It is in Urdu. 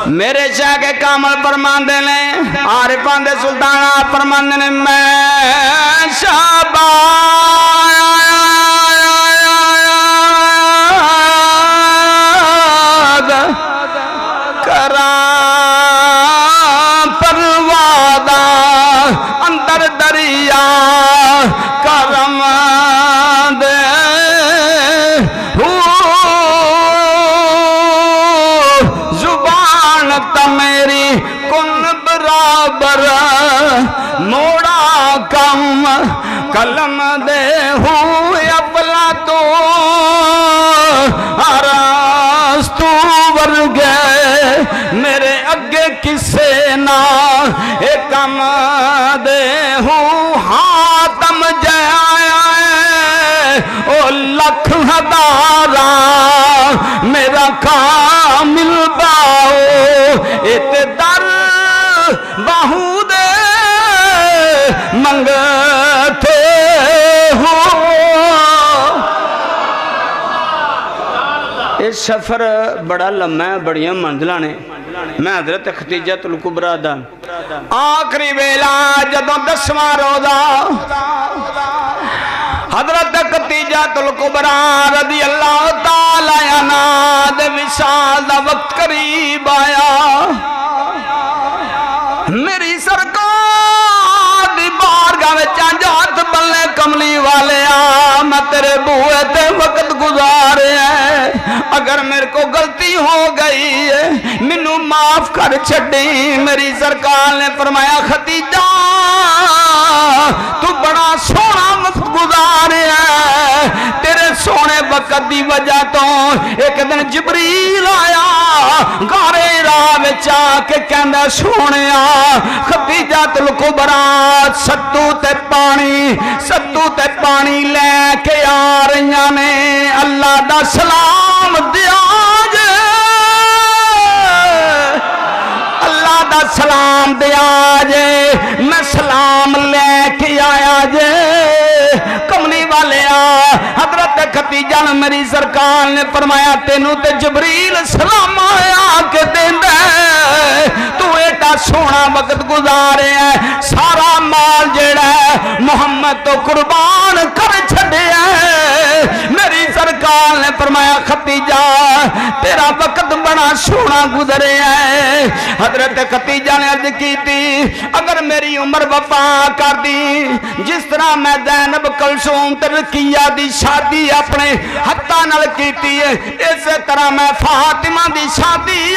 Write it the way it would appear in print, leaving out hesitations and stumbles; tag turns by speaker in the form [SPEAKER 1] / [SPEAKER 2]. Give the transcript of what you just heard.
[SPEAKER 1] میرے شاہ کے کامل فرماندے نے عارفاں دے سلطان آپ فرماندے نے میں شاباد کرام پروادہ اندر دریا کرم دے زبان تا میری کن برابر موڑا کم کلم دے اپلا تو تو ورگے میرے اگے کسے نہ ایک کم دے حاتم جایا او لکھ ہزارا میرا کامل باؤ ایت در باہو دے منگتے ہو. یہ سفر بڑا لمحہ ہے, بڑیاں منزلہ نے. میں حضرت ختیجۃ الکبریٰ دا آخری ویلا جدوں 10واں روزہ حضرت ختیجۃ الکبریٰ رضی اللہ تعالی عنہا دے وصال دا وقت قریب آیا. میری سرکار دی بارگاہ وچ ہاتھ بلے کملی والے میں تیرے بوئے تے وقت گزارے ہیں, اگر میرے کو غلطی ہو گئی ہے منو معاف کر چھڑی. میری سرکار نے فرمایا ختیجہ تو بڑا سونا وقت گزارے ہیں, تیرے سونے وقت دی وجہ تو ایک دن جبریل آیا گارے راہ وچ آ کے کہندا سونیا ختیجۃ الکبریٰ ستو تے پانی لے کے آ رہیاں نے, اللہ دا سلام دیا جے, اللہ دا سلام دیا جے, میں سلام لے کے آیا جے. کملی والے حضرت ختیجہ نے میری سرکار نے فرمایا تینوں تے جبریل سلام آیا کے دیندا تو ایڈا سونا وقت گزارے ہے, سارا مال جڑا ہے محمد تو قربان کر چھڈیا ہے. میری سرکار نے فرمایا ختیجہ تیرا وقت بڑا سونا گزرے ہے. حضرت ختیجہ نے عرض کی تھی اگر میری عمر وفا کر دی جس طرح میں زینب کلثوم تے رقیہ دی شادی اپنے ہتھاں نال کیتی ہے, اسی طرح میں فاطمہ دی شادی